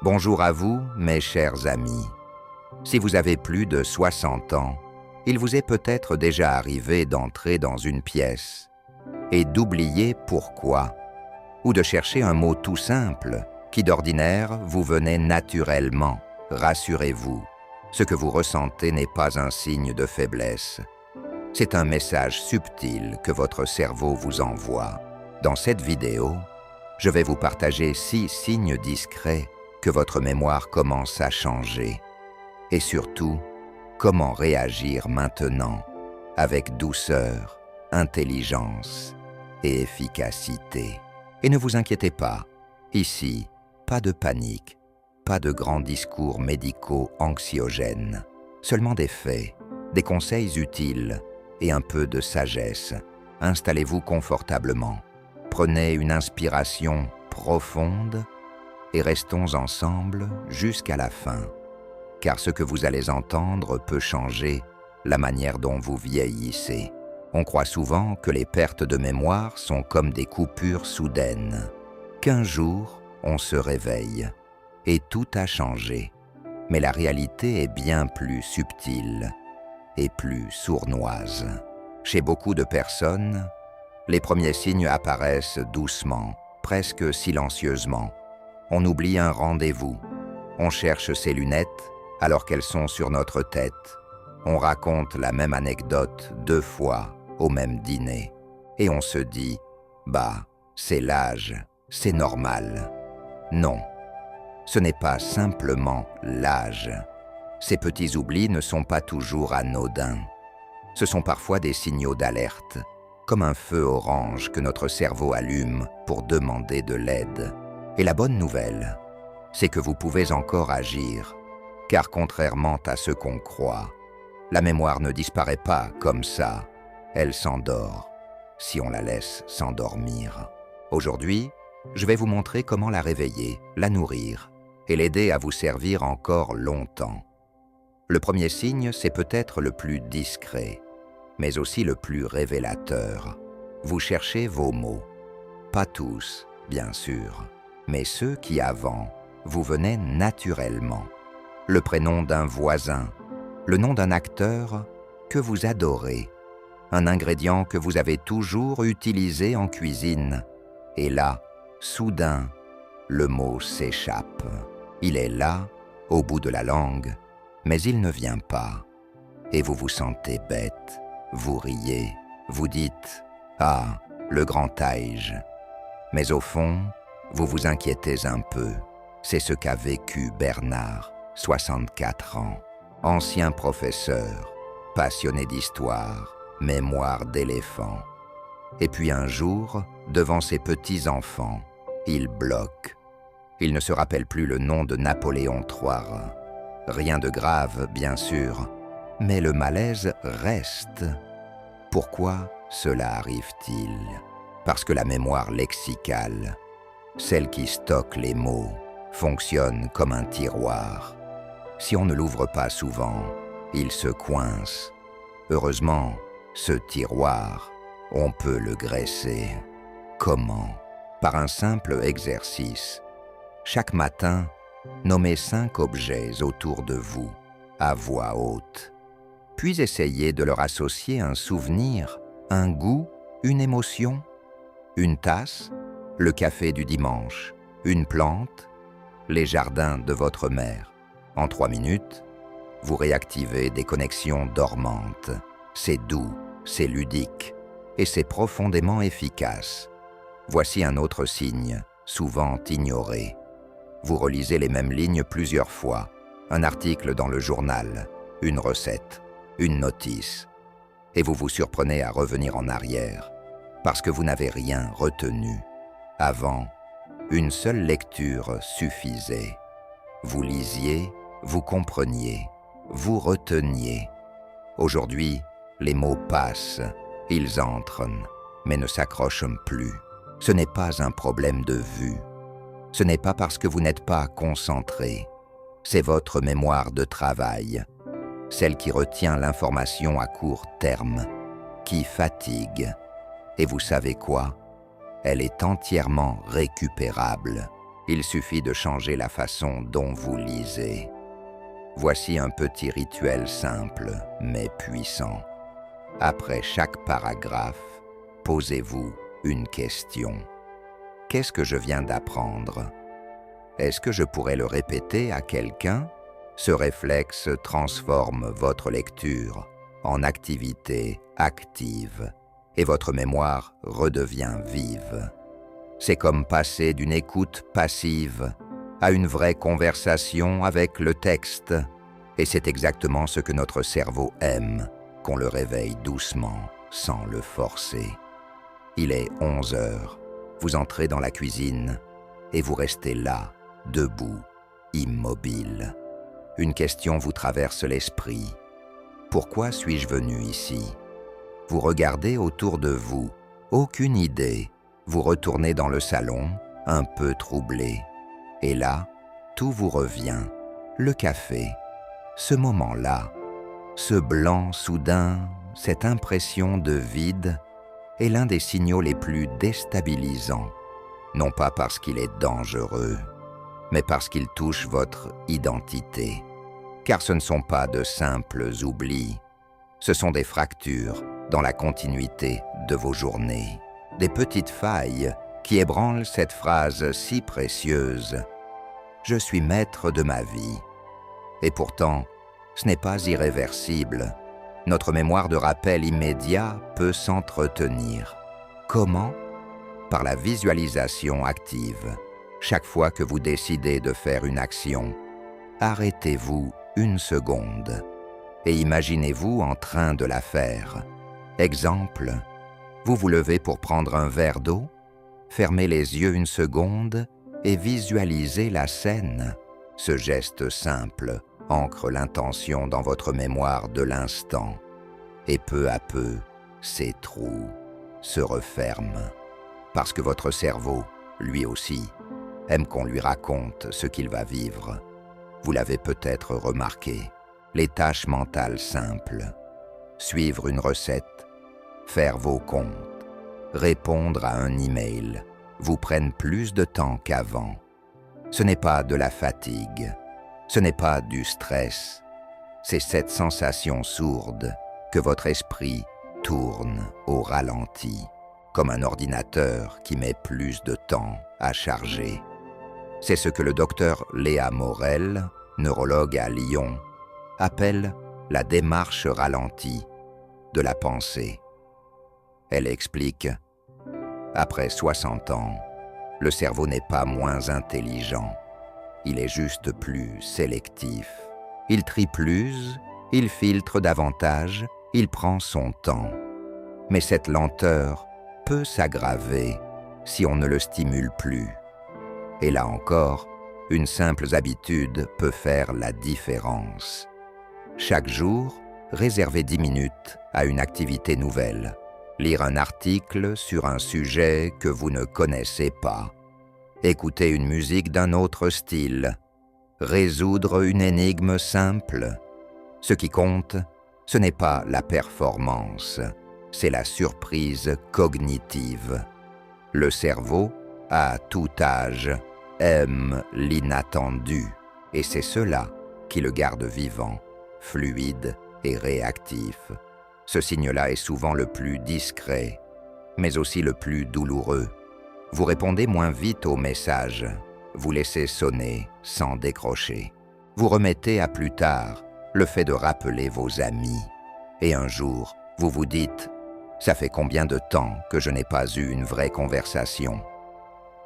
Bonjour à vous, mes chers amis. Si vous avez plus de 60 ans, il vous est peut-être déjà arrivé d'entrer dans une pièce et d'oublier pourquoi, ou de chercher un mot tout simple qui d'ordinaire vous venait naturellement. Rassurez-vous, ce que vous ressentez n'est pas un signe de faiblesse. C'est un message subtil que votre cerveau vous envoie. Dans cette vidéo, je vais vous partager 6 signes discrets que votre mémoire commence à changer. Et surtout, comment réagir maintenant avec douceur, intelligence et efficacité. Et ne vous inquiétez pas, ici, pas de panique, pas de grands discours médicaux anxiogènes, seulement des faits, des conseils utiles et un peu de sagesse. Installez-vous confortablement, prenez une inspiration profonde et restons ensemble jusqu'à la fin. Car ce que vous allez entendre peut changer la manière dont vous vieillissez. On croit souvent que les pertes de mémoire sont comme des coupures soudaines, qu'un jour, on se réveille et tout a changé. Mais la réalité est bien plus subtile et plus sournoise. Chez beaucoup de personnes, les premiers signes apparaissent doucement, presque silencieusement. On oublie un rendez-vous, on cherche ses lunettes alors qu'elles sont sur notre tête. On raconte la même anecdote 2 fois au même dîner. Et on se dit, c'est l'âge, c'est normal. Non, ce n'est pas simplement l'âge. Ces petits oublis ne sont pas toujours anodins. Ce sont parfois des signaux d'alerte, comme un feu orange que notre cerveau allume pour demander de l'aide. Et la bonne nouvelle, c'est que vous pouvez encore agir, car contrairement à ce qu'on croit, la mémoire ne disparaît pas comme ça, elle s'endort, si on la laisse s'endormir. Aujourd'hui, je vais vous montrer comment la réveiller, la nourrir, et l'aider à vous servir encore longtemps. Le premier signe, c'est peut-être le plus discret, mais aussi le plus révélateur. Vous cherchez vos mots. Pas tous, bien sûr, mais ceux qui avant vous venaient naturellement. Le prénom d'un voisin, le nom d'un acteur que vous adorez, un ingrédient que vous avez toujours utilisé en cuisine. Et là, soudain, le mot s'échappe. Il est là, au bout de la langue, mais il ne vient pas. Et vous vous sentez bête, vous riez, vous dites « Ah, le grand âge ». Mais au fond, vous vous inquiétez un peu. C'est ce qu'a vécu Bernard, 64 ans, ancien professeur, passionné d'histoire, mémoire d'éléphant. Et puis un jour, devant ses petits-enfants, il bloque. Il ne se rappelle plus le nom de Napoléon III. Rien de grave, bien sûr, mais le malaise reste. Pourquoi cela arrive-t-il? Parce que la mémoire lexicale, celle qui stocke les mots, fonctionne comme un tiroir. Si on ne l'ouvre pas souvent, il se coince. Heureusement, ce tiroir, on peut le graisser. Comment? Par un simple exercice. Chaque matin, nommez 5 objets autour de vous, à voix haute. Puis essayez de leur associer un souvenir, un goût, une émotion. Une tasse, le café du dimanche, une plante, les jardins de votre mère. En 3 minutes, vous réactivez des connexions dormantes. C'est doux, c'est ludique et c'est profondément efficace. Voici un autre signe, souvent ignoré. Vous relisez les mêmes lignes plusieurs fois. Un article dans le journal, une recette, une notice. Et vous vous surprenez à revenir en arrière, parce que vous n'avez rien retenu. Avant, une seule lecture suffisait. Vous lisiez, vous compreniez, vous reteniez. Aujourd'hui, les mots passent, ils entrent, mais ne s'accrochent plus. Ce n'est pas un problème de vue. Ce n'est pas parce que vous n'êtes pas concentré. C'est votre mémoire de travail, celle qui retient l'information à court terme, qui fatigue. Et vous savez quoi? Elle est entièrement récupérable. Il suffit de changer la façon dont vous lisez. Voici un petit rituel simple, mais puissant. Après chaque paragraphe, posez-vous une question. Qu'est-ce que je viens d'apprendre? Est-ce que je pourrais le répéter à quelqu'un? Ce réflexe transforme votre lecture en activité active et votre mémoire redevient vive. C'est comme passer d'une écoute passive à une vraie conversation avec le texte. Et c'est exactement ce que notre cerveau aime, qu'on le réveille doucement, sans le forcer. Il est 11 heures, vous entrez dans la cuisine et vous restez là, debout, immobile. Une question vous traverse l'esprit. Pourquoi suis-je venu ici? Vous regardez autour de vous, aucune idée. Vous retournez dans le salon, un peu troublé. Et là, tout vous revient. Le café, ce moment-là, ce blanc soudain, cette impression de vide est l'un des signaux les plus déstabilisants. Non pas parce qu'il est dangereux, mais parce qu'il touche votre identité. Car ce ne sont pas de simples oublis, ce sont des fractures dans la continuité de vos journées. Des petites failles qui ébranlent cette phrase si précieuse « Je suis maître de ma vie ». Et pourtant, ce n'est pas irréversible. Notre mémoire de rappel immédiat peut s'entretenir. Comment? Par la visualisation active. Chaque fois que vous décidez de faire une action, arrêtez-vous une seconde et imaginez-vous en train de la faire. Exemple, vous vous levez pour prendre un verre d'eau, fermez les yeux une seconde et visualisez la scène. Ce geste simple ancre l'intention dans votre mémoire de l'instant. Et peu à peu, ces trous se referment. Parce que votre cerveau, lui aussi, aime qu'on lui raconte ce qu'il va vivre. Vous l'avez peut-être remarqué, les tâches mentales simples. Suivre une recette, faire vos comptes, répondre à un email, vous prennent plus de temps qu'avant. Ce n'est pas de la fatigue, ce n'est pas du stress, c'est cette sensation sourde que votre esprit tourne au ralenti, comme un ordinateur qui met plus de temps à charger. C'est ce que le docteur Léa Morel, neurologue à Lyon, appelle la démarche ralentie de la pensée. Elle explique « Après 60 ans, le cerveau n'est pas moins intelligent, il est juste plus sélectif. Il trie plus, il filtre davantage, il prend son temps. Mais cette lenteur peut s'aggraver si on ne le stimule plus. Et là encore, une simple habitude peut faire la différence. Chaque jour, réservez 10 minutes à une activité nouvelle. Lire un article sur un sujet que vous ne connaissez pas. Écouter une musique d'un autre style. Résoudre une énigme simple. Ce qui compte, ce n'est pas la performance, c'est la surprise cognitive. Le cerveau, à tout âge, aime l'inattendu, et c'est cela qui le garde vivant, fluide et réactif. Ce signe-là est souvent le plus discret, mais aussi le plus douloureux. Vous répondez moins vite aux messages, vous laissez sonner sans décrocher. Vous remettez à plus tard le fait de rappeler vos amis. Et un jour, vous vous dites « Ça fait combien de temps que je n'ai pas eu une vraie conversation ?»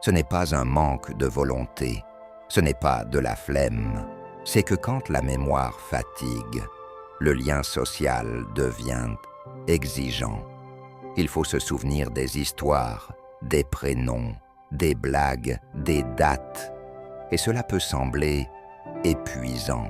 Ce n'est pas un manque de volonté, ce n'est pas de la flemme. C'est que quand la mémoire fatigue, le lien social devient exigeant. Il faut se souvenir des histoires, des prénoms, des blagues, des dates. Et cela peut sembler épuisant.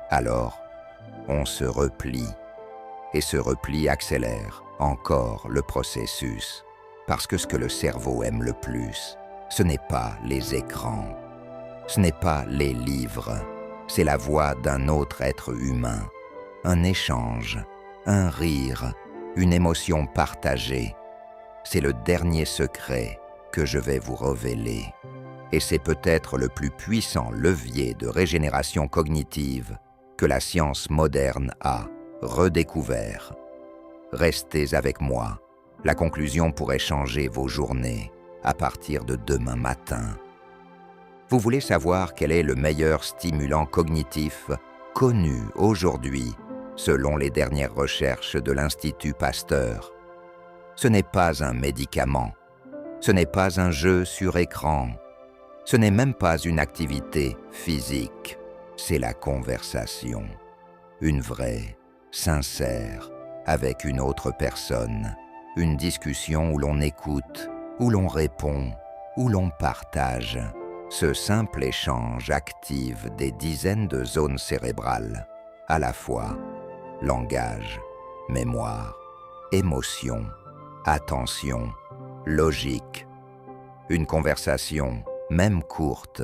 Alors, on se replie. Et ce repli accélère encore le processus. Parce que ce que le cerveau aime le plus, ce n'est pas les écrans, ce n'est pas les livres, c'est la voix d'un autre être humain, un échange, un rire, une émotion partagée. C'est le dernier secret que je vais vous révéler. et c'est peut-être le plus puissant levier de régénération cognitive que la science moderne a redécouvert. Restez avec moi, la conclusion pourrait changer vos journées à partir de demain matin. Vous voulez savoir quel est le meilleur stimulant cognitif connu aujourd'hui selon les dernières recherches de l'Institut Pasteur? Ce n'est pas un médicament, ce n'est pas un jeu sur écran, ce n'est même pas une activité physique, c'est la conversation, une vraie, sincère, avec une autre personne, une discussion où l'on écoute, où l'on répond, où l'on partage. Ce simple échange active des dizaines de zones cérébrales, à la fois langage, mémoire, émotion, attention, logique. Une conversation, même courte,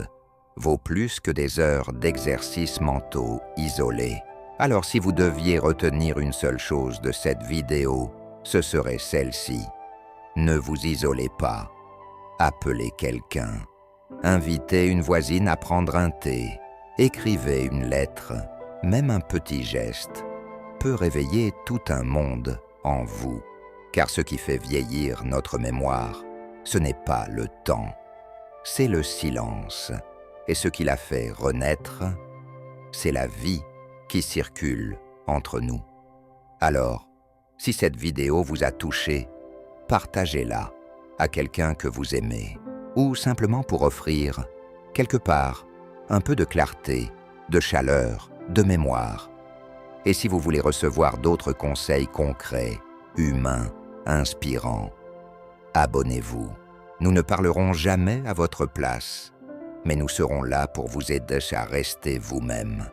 vaut plus que des heures d'exercices mentaux isolés. Alors si vous deviez retenir une seule chose de cette vidéo, ce serait celle-ci. Ne vous isolez pas. Appelez quelqu'un. Invitez une voisine à prendre un thé. Écrivez une lettre. Même un petit geste peut réveiller tout un monde en vous. Car ce qui fait vieillir notre mémoire, ce n'est pas le temps, c'est le silence. Et ce qui la fait renaître, c'est la vie qui circule entre nous. Alors, si cette vidéo vous a touché, partagez-la à quelqu'un que vous aimez, ou simplement pour offrir, quelque part, un peu de clarté, de chaleur, de mémoire. Et si vous voulez recevoir d'autres conseils concrets, humains, inspirants, abonnez-vous. Nous ne parlerons jamais à votre place, mais nous serons là pour vous aider à rester vous-même.